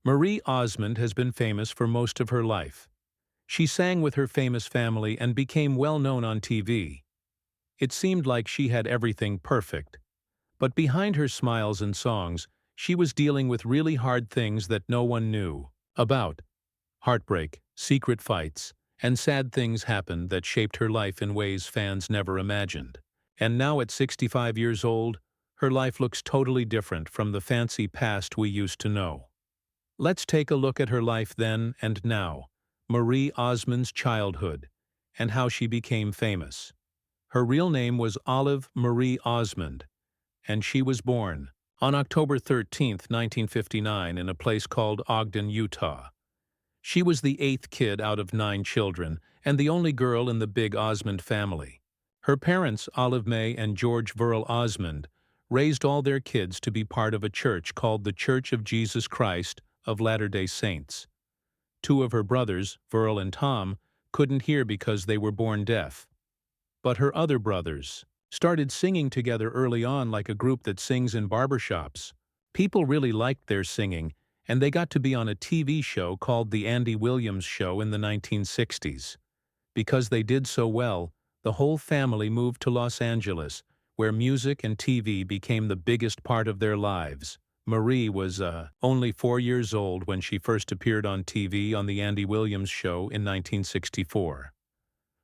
Marie Osmond has been famous for most of her life. She sang with her famous family and became well known on TV. It seemed like she had everything perfect. But behind her smiles and songs, she was dealing with really hard things that no one knew about. Heartbreak, secret fights, and sad things happened that shaped her life in ways fans never imagined. And now at 65 years old, her life looks totally different from the fancy past we used to know. Let's take a look at her life then and now, Marie Osmond's childhood, and how she became famous. Her real name was Olive Marie Osmond, and she was born on October 13, 1959, in a place called Ogden, Utah. She was the eighth kid out of 9 children and the only girl in the big Osmond family. Her parents, Olive May and George Verl Osmond, raised all their kids to be part of a church called the Church of Jesus Christ of Latter-day Saints. 2 of her brothers, Verl and Tom, couldn't hear because they were born deaf. But her other brothers started singing together early on like a group that sings in barbershops. People really liked their singing, and they got to be on a TV show called The Andy Williams Show in the 1960s. Because they did so well, the whole family moved to Los Angeles, where music and TV became the biggest part of their lives. Marie was only 4 years old when she first appeared on TV on The Andy Williams Show in 1964.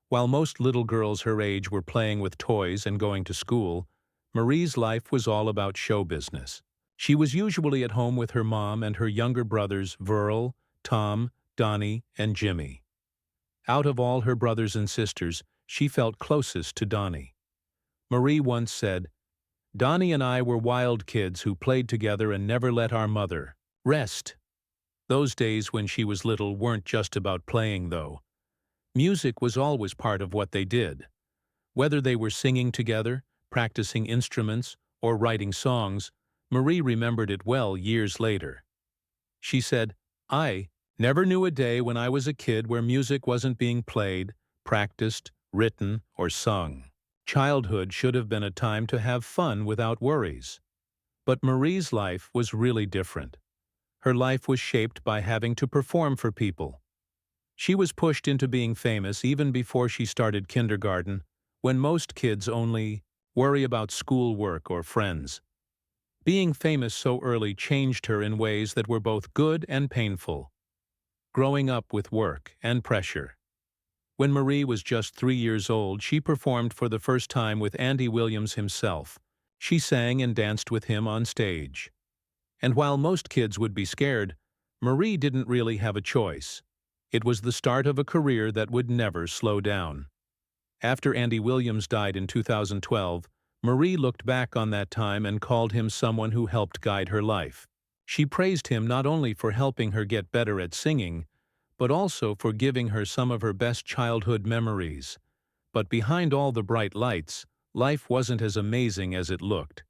While most little girls her age were playing with toys and going to school, Marie's life was all about show business. She was usually at home with her mom and her younger brothers Verl, Tom, Donnie, and Jimmy. Out of all her brothers and sisters, she felt closest to Donnie. Marie once said, "Donnie and I were wild kids who played together and never let our mother rest." Those days when she was little weren't just about playing, though. Music was always part of what they did. Whether they were singing together, practicing instruments, or writing songs, Marie remembered it well years later. She said, "I never knew a day when I was a kid where music wasn't being played, practiced, written, or sung. Childhood should have been a time to have fun without worries." But Marie's life was really different. Her life was shaped by having to perform for people. She was pushed into being famous even before she started kindergarten, when most kids only worry about schoolwork or friends. Being famous so early changed her in ways that were both good and painful. Growing up with work and pressure. When Marie was just 3 years old, she performed for the first time with Andy Williams himself. She sang and danced with him on stage. And while most kids would be scared, Marie didn't really have a choice. It was the start of a career that would never slow down. After Andy Williams died in 2012, Marie looked back on that time and called him someone who helped guide her life. She praised him not only for helping her get better at singing, but also for giving her some of her best childhood memories. But behind all the bright lights, life wasn't as amazing as it looked.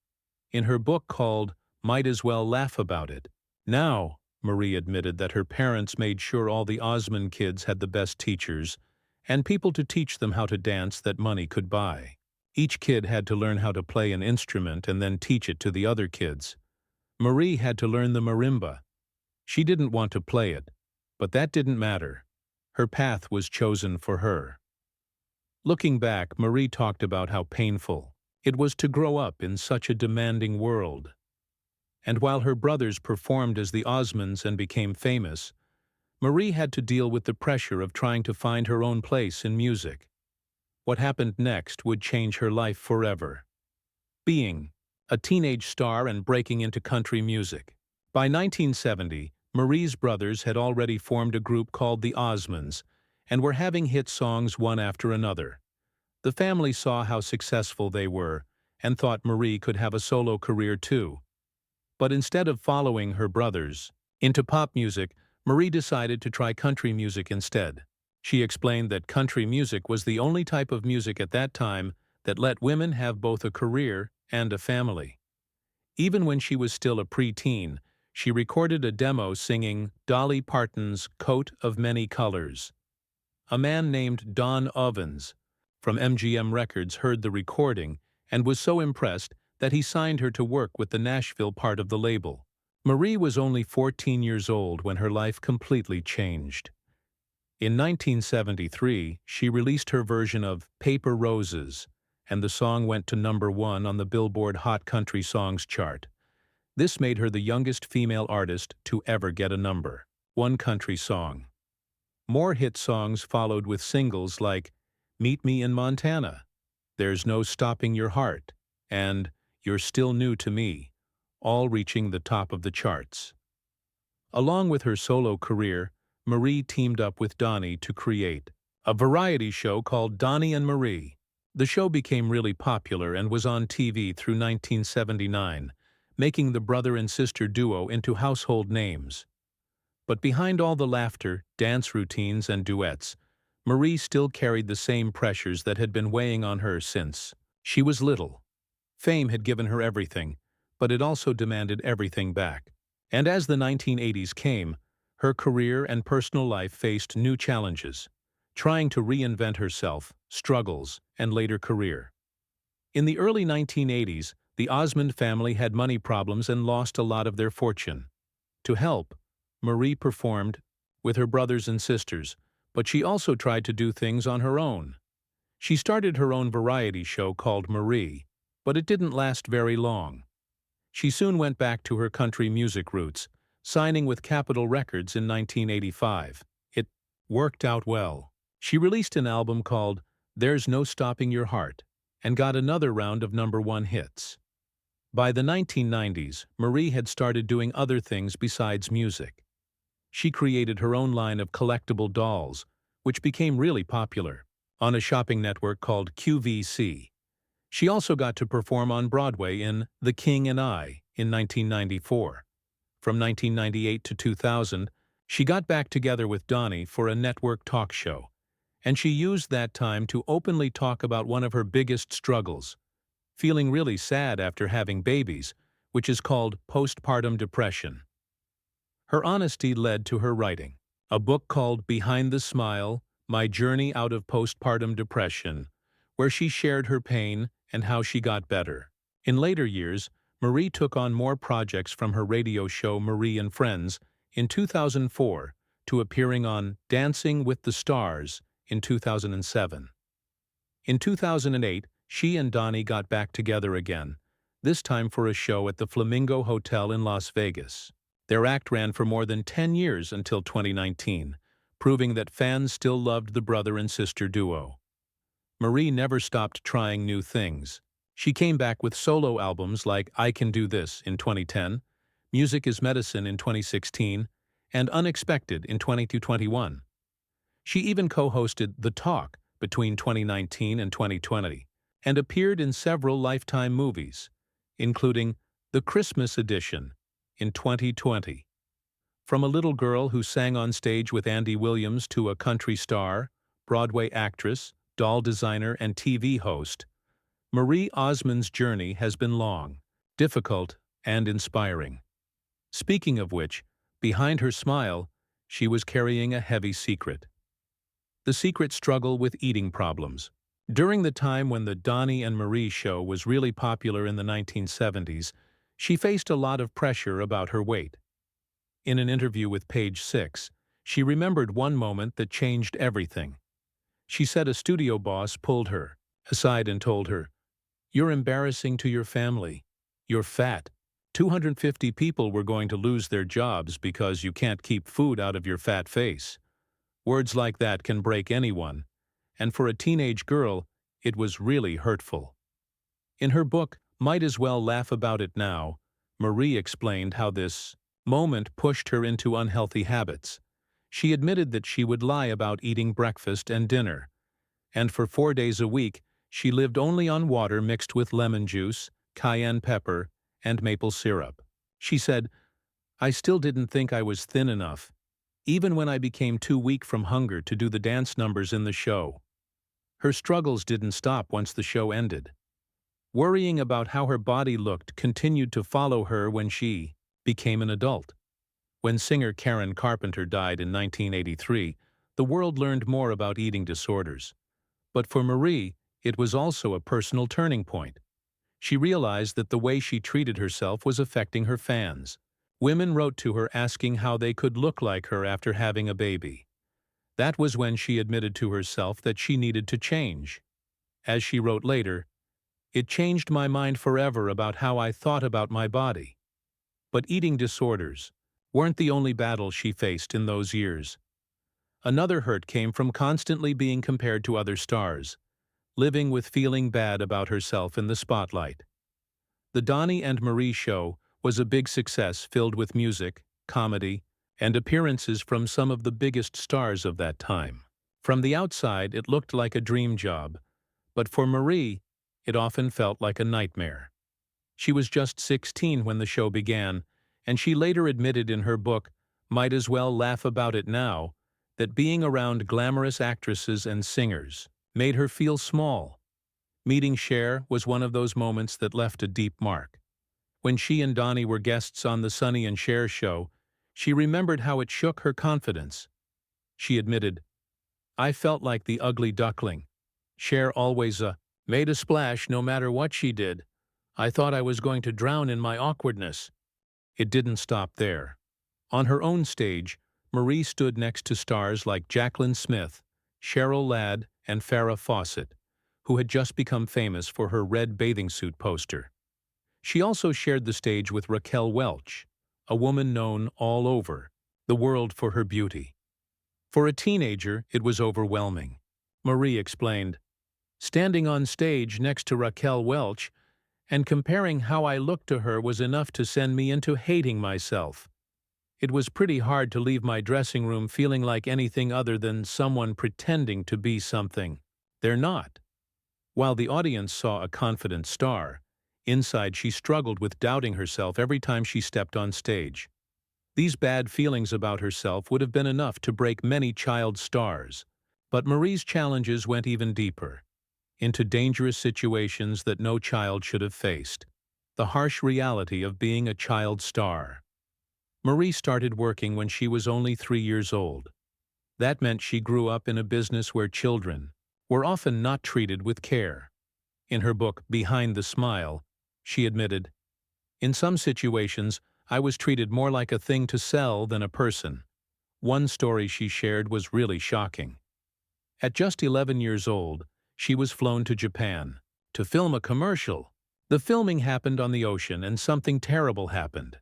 In her book called Might As Well Laugh About It Now, Marie admitted that her parents made sure all the Osmond kids had the best teachers and people to teach them how to dance that money could buy. Each kid had to learn how to play an instrument and then teach it to the other kids. Marie had to learn the marimba. She didn't want to play it, but that didn't matter. Her path was chosen for her. Looking back, Marie talked about how painful it was to grow up in such a demanding world. And while her brothers performed as the Osmonds and became famous, Marie had to deal with the pressure of trying to find her own place in music. What happened next would change her life forever. Being a teenage star and breaking into country music. By 1970, Marie's brothers had already formed a group called the Osmonds and were having hit songs one after another. The family saw how successful they were and thought Marie could have a solo career too. But instead of following her brothers into pop music, Marie decided to try country music instead. She explained that country music was the only type of music at that time that let women have both a career and a family. Even when she was still a preteen, she recorded a demo singing Dolly Parton's Coat of Many Colors. A man named Don Ovens from MGM Records heard the recording and was so impressed that he signed her to work with the Nashville part of the label. Marie was only 14 years old when her life completely changed. In 1973, she released her version of Paper Roses, and the song went to #1 on the Billboard Hot Country Songs chart. This made her the youngest female artist to ever get a #1 country song. More hit songs followed with singles like Meet Me in Montana, There's No Stopping Your Heart, and You're Still New to Me, all reaching the top of the charts. Along with her solo career, Marie teamed up with Donnie to create a variety show called Donnie and Marie. The show became really popular and was on TV through 1979, making the brother and sister duo into household names. But behind all the laughter, dance routines, and duets, Marie still carried the same pressures that had been weighing on her since she was little. Fame had given her everything, but it also demanded everything back. And as the 1980s came, her career and personal life faced new challenges, trying to reinvent herself, struggles, and later career. In the early 1980s, the Osmond family had money problems and lost a lot of their fortune. To help, Marie performed with her brothers and sisters, but she also tried to do things on her own. She started her own variety show called Marie, but it didn't last very long. She soon went back to her country music roots, signing with Capitol Records in 1985. It worked out well. She released an album called There's No Stopping Your Heart and got another round of #1 hits. By the 1990s, Marie had started doing other things besides music. She created her own line of collectible dolls, which became really popular, on a shopping network called QVC. She also got to perform on Broadway in The King and I in 1994. From 1998 to 2000, she got back together with Donnie for a network talk show, and she used that time to openly talk about one of her biggest struggles, feeling really sad after having babies, which is called postpartum depression. Her honesty led to her writing a book called Behind the Smile: My Journey Out of Postpartum Depression, where she shared her pain and how she got better. In later years, Marie took on more projects, from her radio show Marie and Friends in 2004 to appearing on Dancing with the Stars in 2007. In 2008, she and Donnie got back together again, this time for a show at the Flamingo Hotel in Las Vegas. Their act ran for more than 10 years until 2019, proving that fans still loved the brother and sister duo. Marie never stopped trying new things. She came back with solo albums like I Can Do This in 2010, Music is Medicine in 2016, and Unexpected in 2021. She even co-hosted The Talk between 2019 and 2020, and appeared in several Lifetime movies, including The Christmas Edition in 2020. From a little girl who sang on stage with Andy Williams to a country star, Broadway actress, doll designer, and TV host, Marie Osmond's journey has been long, difficult, and inspiring. Speaking of which, behind her smile, she was carrying a heavy secret. The secret struggle with eating problems. During the time when the Donnie and Marie show was really popular in the 1970s, she faced a lot of pressure about her weight. In an interview with Page 6, she remembered one moment that changed everything. She said a studio boss pulled her aside and told her, "You're embarrassing to your family. You're fat. 250 people were going to lose their jobs because you can't keep food out of your fat face." Words like that can break anyone, and for a teenage girl, it was really hurtful. In her book, Might As Well Laugh About It Now, Marie explained how this moment pushed her into unhealthy habits. She admitted that she would lie about eating breakfast and dinner, and for 4 days a week, she lived only on water mixed with lemon juice, cayenne pepper, and maple syrup. She said, "I still didn't think I was thin enough, even when I became too weak from hunger to do the dance numbers in the show." Her struggles didn't stop once the show ended. Worrying about how her body looked continued to follow her when she became an adult. When singer Karen Carpenter died in 1983, the world learned more about eating disorders. But for Marie, it was also a personal turning point. She realized that the way she treated herself was affecting her fans. Women wrote to her asking how they could look like her after having a baby. That was when she admitted to herself that she needed to change. As she wrote later, "It changed my mind forever about how I thought about my body." But eating disorders weren't the only battle she faced in those years. Another hurt came from constantly being compared to other stars, living with feeling bad about herself in the spotlight. The Donnie and Marie Show was a big success filled with music, comedy, and appearances from some of the biggest stars of that time. From the outside, it looked like a dream job, but for Marie, it often felt like a nightmare. She was just 16 when the show began, and she later admitted in her book, "Might as well laugh about it now," that being around glamorous actresses and singers made her feel small. Meeting Cher was one of those moments that left a deep mark. When she and Donnie were guests on the Sonny and Cher show, she remembered how it shook her confidence. She admitted, "I felt like the ugly duckling. Cher always made a splash no matter what she did. I thought I was going to drown in my awkwardness." It didn't stop there. On her own stage, Marie stood next to stars like Jaclyn Smith, Cheryl Ladd, and Farrah Fawcett, who had just become famous for her red bathing suit poster. She also shared the stage with Raquel Welch, a woman known all over the world for her beauty. For a teenager, it was overwhelming. Marie explained, "Standing on stage next to Raquel Welch and comparing how I looked to her was enough to send me into hating myself. It was pretty hard to leave my dressing room feeling like anything other than someone pretending to be something they're not." While the audience saw a confident star, inside she struggled with doubting herself every time she stepped on stage. These bad feelings about herself would have been enough to break many child stars, but Marie's challenges went even deeper, into dangerous situations that no child should have faced. The harsh reality of being a child star. Marie started working when she was only 3 years old. That meant she grew up in a business where children were often not treated with care. In her book, Behind the Smile, she admitted, "In some situations, I was treated more like a thing to sell than a person." One story she shared was really shocking. At just 11 years old, she was flown to Japan to film a commercial. The filming happened on the ocean and something terrible happened.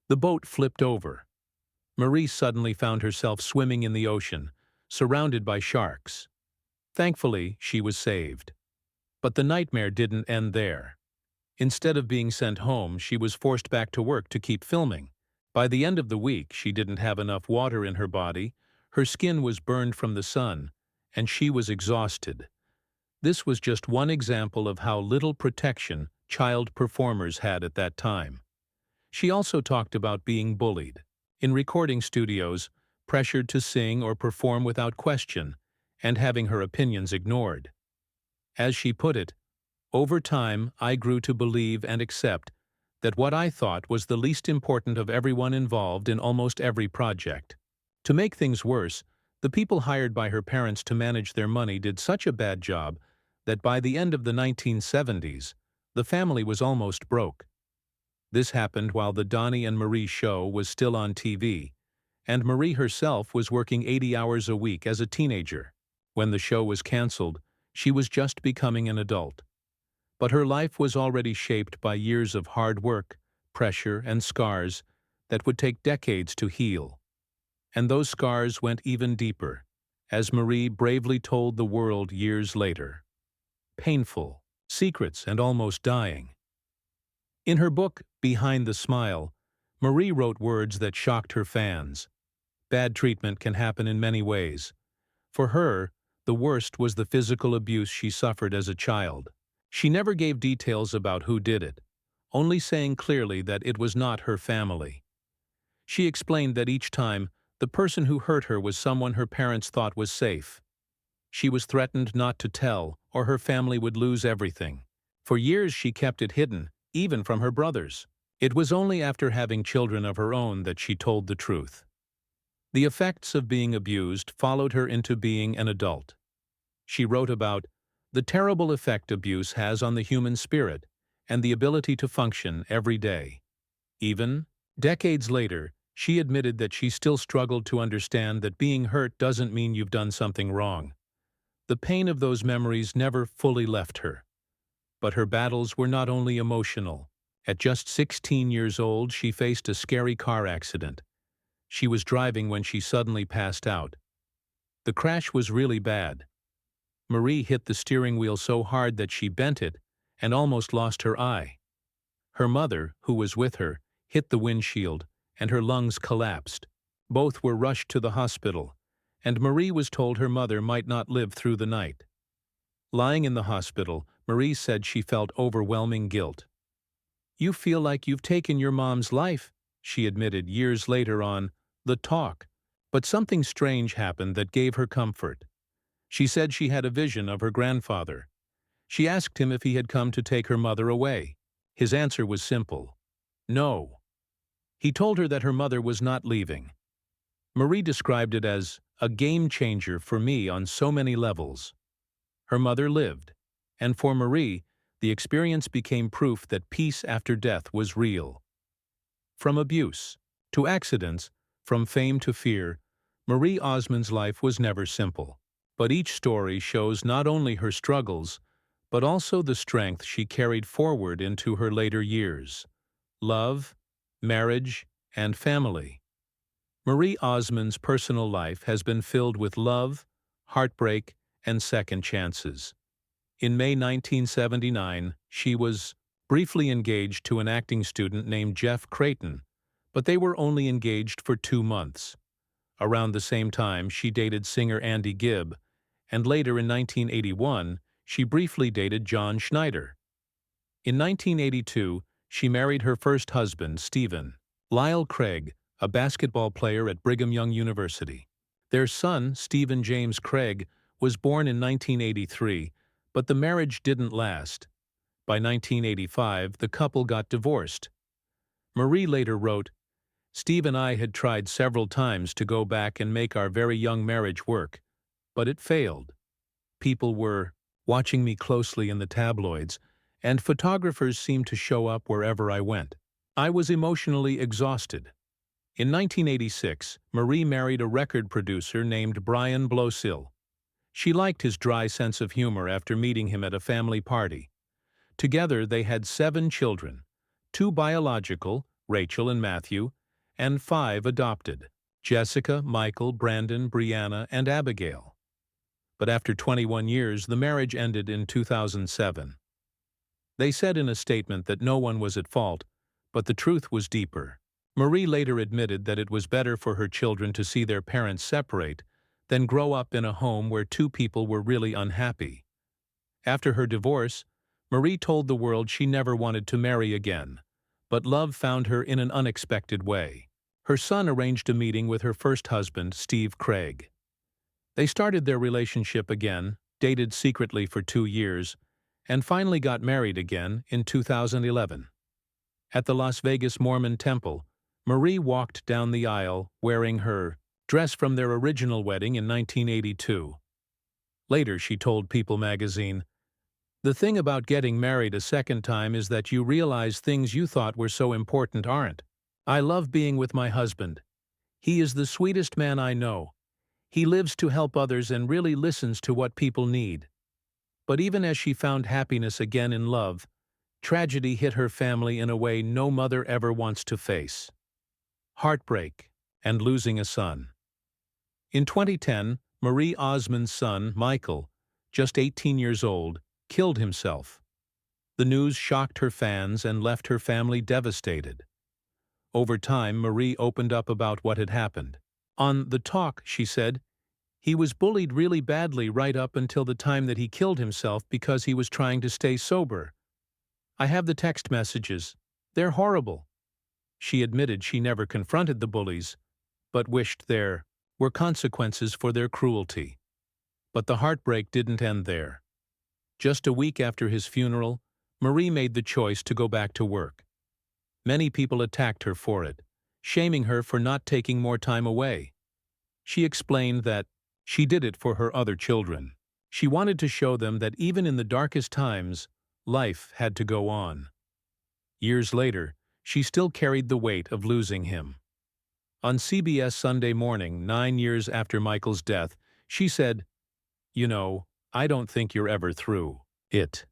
The boat flipped over. Marie suddenly found herself swimming in the ocean, surrounded by sharks. Thankfully, she was saved. But the nightmare didn't end there. Instead of being sent home, she was forced back to work to keep filming. By the end of the week, she didn't have enough water in her body, her skin was burned from the sun, and she was exhausted. This was just one example of how little protection child performers had at that time. She also talked about being bullied in recording studios, pressured to sing or perform without question, and having her opinions ignored. As she put it, "Over time, I grew to believe and accept that what I thought was the least important of everyone involved in almost every project." To make things worse, the people hired by her parents to manage their money did such a bad job that by the end of the 1970s, the family was almost broke. This happened while the Donnie and Marie show was still on TV, and Marie herself was working 80 hours a week as a teenager. When the show was canceled, she was just becoming an adult. But her life was already shaped by years of hard work, pressure, and scars that would take decades to heal. And those scars went even deeper, as Marie bravely told the world years later. Painful, secrets, and almost dying. In her book, Behind the Smile, Marie wrote words that shocked her fans. Bad treatment can happen in many ways. For her, the worst was the physical abuse she suffered as a child. She never gave details about who did it, only saying clearly that it was not her family. She explained that each time, the person who hurt her was someone her parents thought was safe. She was threatened not to tell, or her family would lose everything. For years she kept it hidden, even from her brothers. It was only after having children of her own that she told the truth. The effects of being abused followed her into being an adult. She wrote about the terrible effect abuse has on the human spirit and the ability to function every day, even Decades later, she admitted that she still struggled to understand that being hurt doesn't mean you've done something wrong. The pain of those memories never fully left her. But her battles were not only emotional. At just 16 years old, she faced a scary car accident. She was driving when she suddenly passed out. The crash was really bad. Marie hit the steering wheel so hard that she bent it and almost lost her eye. Her mother, who was with her, hit the windshield, and her lungs collapsed. Both were rushed to the hospital, and Marie was told her mother might not live through the night. Lying in the hospital, Marie said she felt overwhelming guilt. "You feel like you've taken your mom's life," she admitted years later on The Talk. But something strange happened that gave her comfort. She said she had a vision of her grandfather. She asked him if he had come to take her mother away. His answer was simple: no. He told her that her mother was not leaving. Marie described it as a game changer for me on so many levels. Her mother lived, and for Marie, the experience became proof that peace after death was real. From abuse to accidents, from fame to fear, Marie Osmond's life was never simple. But each story shows not only her struggles, but also the strength she carried forward into her later years: love, marriage, and family. Marie Osmond's personal life has been filled with love, heartbreak, and second chances. In May 1979, she was briefly engaged to an acting student named Jeff Creighton, but they were only engaged for 2 months. Around the same time, she dated singer Andy Gibb, and later in 1981, she briefly dated John Schneider. In 1982, she married her first husband, Stephen Lyle Craig, a basketball player at Brigham Young University. Their son, Stephen James Craig, was born in 1983, but the marriage didn't last. By 1985, the couple got divorced. Marie later wrote, "Steve and I had tried several times to go back and make our very young marriage work, but it failed. People were watching me closely in the tabloids, and photographers seemed to show up wherever I went. I was emotionally exhausted." In 1986, Marie married a record producer named Brian Blosill. She liked his dry sense of humor after meeting him at a family party. Together they had 7 children, 2 biological, Rachel and Matthew, and 5 adopted: Jessica, Michael, Brandon, Brianna, and Abigail. But after 21 years, the marriage ended in 2007. They said in a statement that no one was at fault, but the truth was deeper. Marie later admitted that it was better for her children to see their parents separate than grow up in a home where 2 people were really unhappy. After her divorce, Marie told the world she never wanted to marry again, but love found her in an unexpected way. Her son arranged a meeting with her first husband, Steve Craig. They started their relationship again, dated secretly for 2 years, and finally got married again in 2011. At the Las Vegas Mormon Temple, Marie walked down the aisle wearing her dress from their original wedding in 1982. Later, she told People magazine, "The thing about getting married a second time is that you realize things you thought were so important aren't. I love being with my husband. He is the sweetest man I know. He lives to help others and really listens to what people need." But even as she found happiness again in love, tragedy hit her family in a way no mother ever wants to face: heartbreak and losing a son. In 2010, Marie Osmond's son, Michael, just 18 years old, killed himself. The news shocked her fans and left her family devastated. Over time, Marie opened up about what had happened. On The Talk, she said, "He was bullied really badly right up until the time that he killed himself because he was trying to stay sober. I have the text messages. They're horrible." She admitted she never confronted the bullies, but wished there were consequences for their cruelty. But the heartbreak didn't end there. Just a week after his funeral, Marie made the choice to go back to work. Many people attacked her for it, shaming her for not taking more time away. She explained that she did it for her other children. She wanted to show them that even in the darkest times, life had to go on. Years later, she still carried the weight of losing him. On CBS Sunday Morning, 9 years after Michael's death, she said, "You know, I don't think you're ever through it.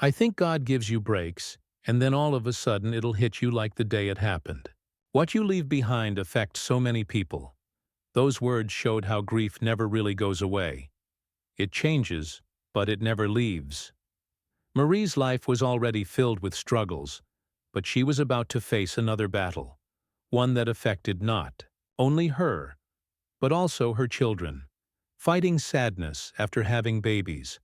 I think God gives you breaks, and then all of a sudden it'll hit you like the day it happened. What you leave behind affects so many people." Those words showed how grief never really goes away. It changes, but it never leaves. Marie's life was already filled with struggles, but she was about to face another battle, one that affected not only her, but also her children, fighting sadness after having babies.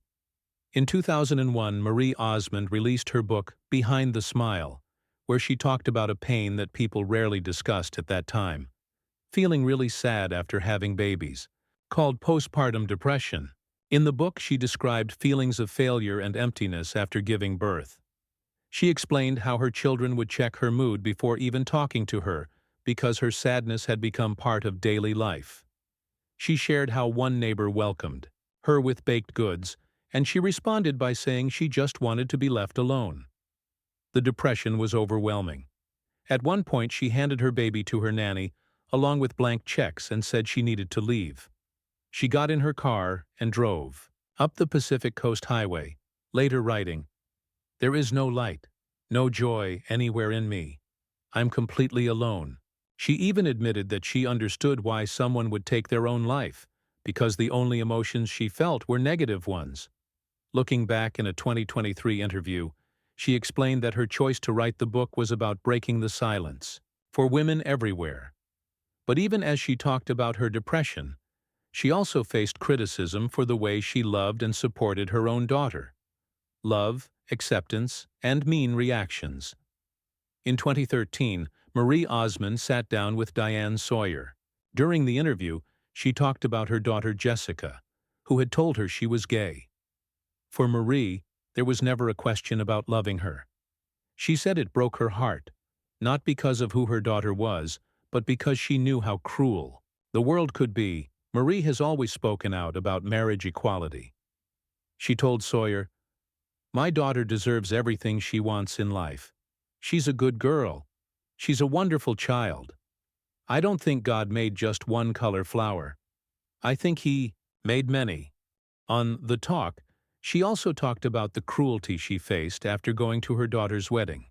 In 2001, Marie Osmond released her book, Behind the Smile, where she talked about a pain that people rarely discussed at that time, feeling really sad after having babies, called postpartum depression. In the book, she described feelings of failure and emptiness after giving birth. She explained how her children would check her mood before even talking to her because her sadness had become part of daily life. She shared how one neighbor welcomed her with baked goods, and she responded by saying she just wanted to be left alone. The depression was overwhelming. At one point, she handed her baby to her nanny, along with blank checks, and said she needed to leave. She got in her car and drove up the Pacific Coast Highway, later writing, "There is no light, no joy anywhere in me. I'm completely alone." She even admitted that she understood why someone would take their own life, because the only emotions she felt were negative ones. Looking back in a 2023 interview, she explained that her choice to write the book was about breaking the silence for women everywhere. But even as she talked about her depression, she also faced criticism for the way she loved and supported her own daughter. Love, acceptance, and mean reactions. In 2013, Marie Osmond sat down with Diane Sawyer. During the interview, she talked about her daughter Jessica, who had told her she was gay. For Marie, there was never a question about loving her. She said it broke her heart, not because of who her daughter was, but because she knew how cruel the world could be. Marie has always spoken out about marriage equality. She told Sawyer, "My daughter deserves everything she wants in life. She's a good girl. She's a wonderful child. I don't think God made just one color flower. I think He made many." On The Talk, she also talked about the cruelty she faced after going to her daughter's wedding.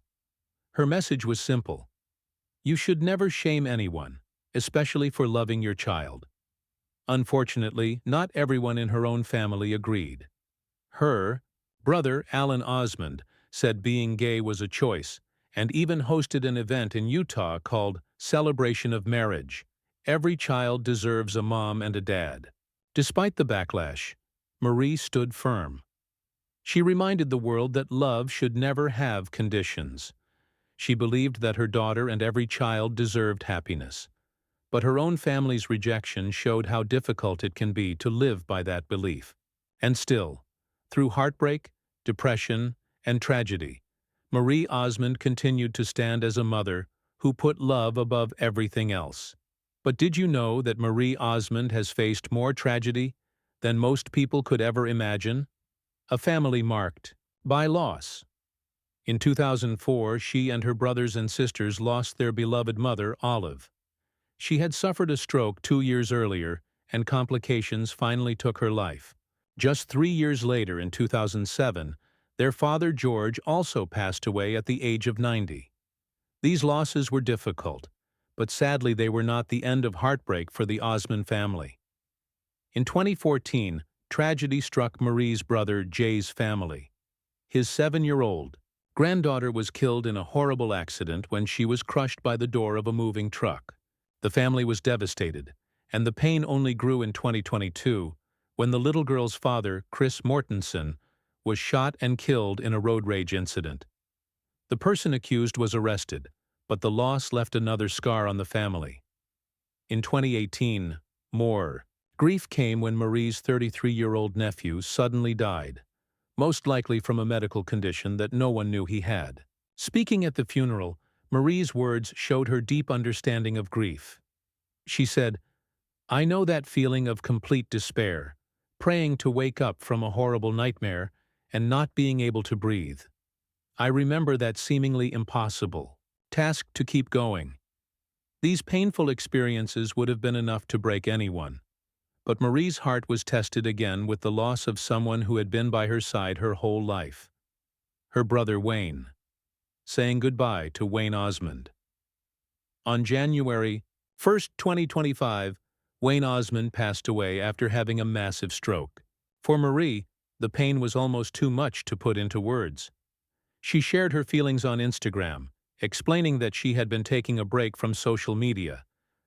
Her message was simple. You should never shame anyone, especially for loving your child. Unfortunately, not everyone in her own family agreed. Her brother, Alan Osmond, said being gay was a choice, and even hosted an event in Utah called Celebration of Marriage. Every child deserves a mom and a dad. Despite the backlash, Marie stood firm. She reminded the world that love should never have conditions. She believed that her daughter and every child deserved happiness. But her own family's rejection showed how difficult it can be to live by that belief. And still, through heartbreak, depression, and tragedy, Marie Osmond continued to stand as a mother who put love above everything else. But did you know that Marie Osmond has faced more tragedy than most people could ever imagine? A family marked by loss. In 2004, she and her brothers and sisters lost their beloved mother, Olive. She had suffered a stroke 2 years earlier, and complications finally took her life. Just 3 years later, in 2007, their father, George, also passed away at the age of 90. These losses were difficult, but sadly they were not the end of heartbreak for the Osmond family. In 2014, tragedy struck Marie's brother, Jay's family. His 7-year-old granddaughter was killed in a horrible accident when she was crushed by the door of a moving truck. The family was devastated, and the pain only grew in 2022 when the little girl's father, Chris Mortensen, was shot and killed in a road rage incident. The person accused was arrested, but the loss left another scar on the family. In 2018, more grief came when Marie's 33-year-old nephew suddenly died, most likely from a medical condition that no one knew he had. Speaking at the funeral, Marie's words showed her deep understanding of grief. She said, "I know that feeling of complete despair, praying to wake up from a horrible nightmare and not being able to breathe. I remember that seemingly impossible tasked to keep going. These painful experiences would have been enough to break anyone. But Marie's heart was tested again with the loss of someone who had been by her side her whole life. Her brother Wayne. Saying goodbye to Wayne Osmond. On January 1st, 2025, Wayne Osmond passed away after having a massive stroke. For Marie, the pain was almost too much to put into words. She shared her feelings on Instagram, explaining that she had been taking a break from social media,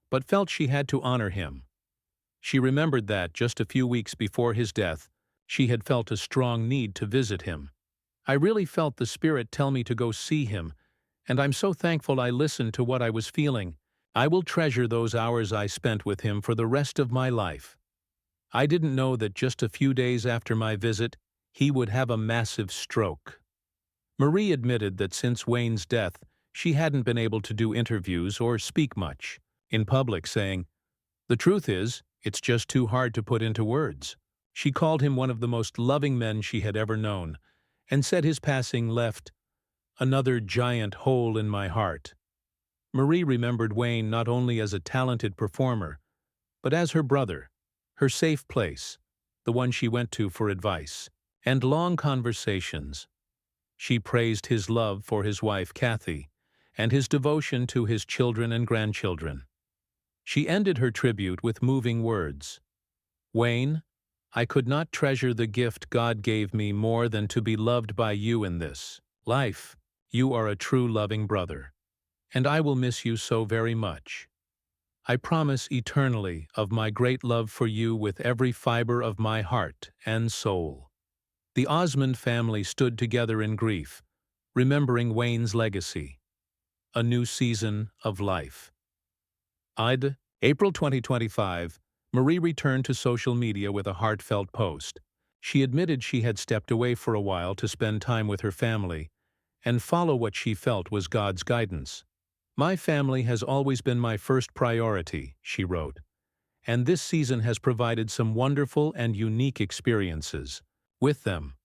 but felt she had to honor him. She remembered that, just a few weeks before his death, she had felt a strong need to visit him. "I really felt the Spirit tell me to go see him, and I'm so thankful I listened to what I was feeling. I will treasure those hours I spent with him for the rest of my life. I didn't know that just a few days after my visit, he would have a massive stroke." Marie admitted that since Wayne's death, she hadn't been able to do interviews or speak much in public, saying, "The truth is, it's just too hard to put into words." She called him one of the most loving men she had ever known, and said his passing left another giant hole in my heart. Marie remembered Wayne not only as a talented performer, but as her brother, her safe place, the one she went to for advice, and long conversations. She praised his love for his wife Kathy, and his devotion to his children and grandchildren. She ended her tribute with moving words. "Wayne, I could not treasure the gift God gave me more than to be loved by you in this life. You are a true loving brother, and I will miss you so very much. I promise eternally of my great love for you with every fiber of my heart and soul." The Osmond family stood together in grief, remembering Wayne's legacy. A new season of life. April 2025, Marie returned to social media with a heartfelt post. She admitted she had stepped away for a while to spend time with her family and follow what she felt was God's guidance. "My family has always been my first priority," she wrote, "and this season has provided some wonderful and unique experiences with them."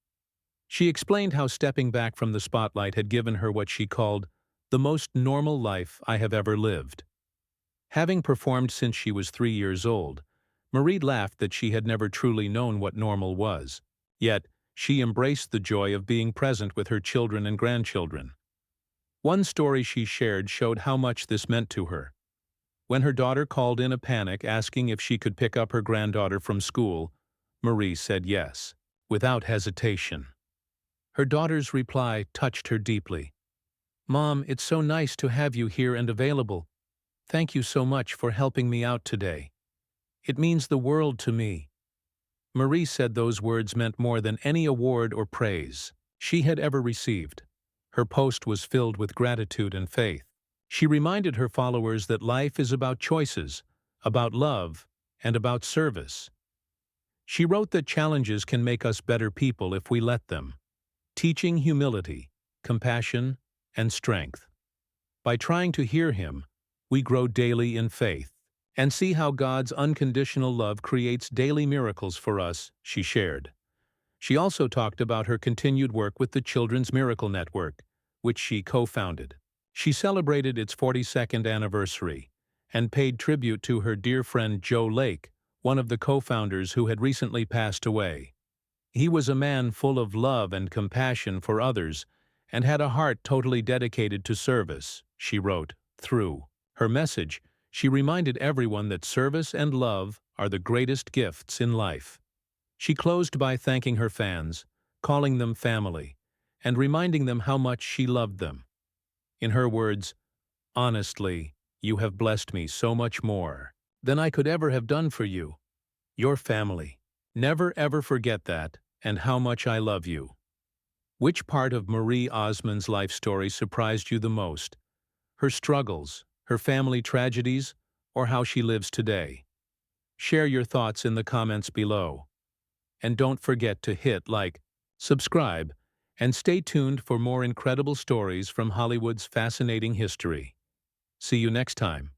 She explained how stepping back from the spotlight had given her what she called the most normal life I have ever lived. Having performed since she was 3 years old, Marie laughed that she had never truly known what normal was. Yet, she embraced the joy of being present with her children and grandchildren. One story she shared showed how much this meant to her. When her daughter called in a panic asking if she could pick up her granddaughter from school, Marie said yes, without hesitation. Her daughter's reply touched her deeply. "Mom, it's so nice to have you here and available. Thank you so much for helping me out today. It means the world to me." Marie said those words meant more than any award or praise she had ever received. Her post was filled with gratitude and faith. She reminded her followers that life is about choices, about love, and about service. She wrote that challenges can make us better people if we let them, teaching humility, compassion, and strength. By trying to hear him, we grow daily in faith and see how God's unconditional love creates daily miracles for us, she shared. She also talked about her continued work with the Children's Miracle Network, which she co-founded. She celebrated its 42nd anniversary and paid tribute to her dear friend Joe Lake, one of the co-founders who had recently passed away. "He was a man full of love and compassion for others and had a heart totally dedicated to service," she wrote. Through her message, she reminded everyone that service and love are the greatest gifts in life. She closed by thanking her fans, calling them family, and reminding them how much she loved them. In her words, "Honestly, you have blessed me so much more than I could ever have done for you. Your family. Never ever forget that and how much I love you." Which part of Marie Osmond's life story surprised you the most? Her struggles, her family tragedies, or how she lives today? Share your thoughts in the comments below. And don't forget to hit like, subscribe, and stay tuned for more incredible stories from Hollywood's fascinating history. See you next time.